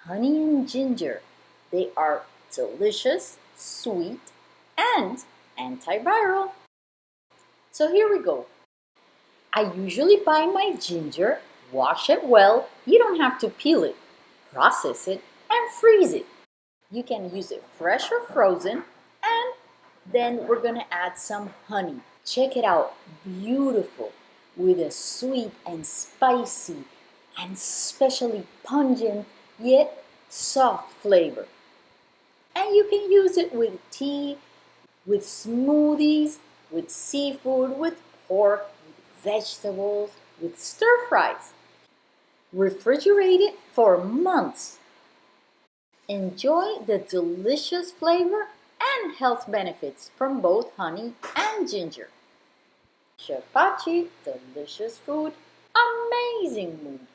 honey and ginger. They are delicious, sweet, and antiviral. So here we go. I usually buy my ginger, wash it well. You don't have to peel it, process it, and freeze it. You can use it fresh or frozen. And then we're gonna add some honey. Check it out, beautiful, with a sweet and spicy and especially pungent yet soft flavor. And you can use it with tea, with smoothies, with seafood, with pork, with vegetables, with stir fries. Refrigerate it for months. Enjoy the delicious flavor and health benefits from both honey and ginger. Chef Pachi, delicious food, amazing mood.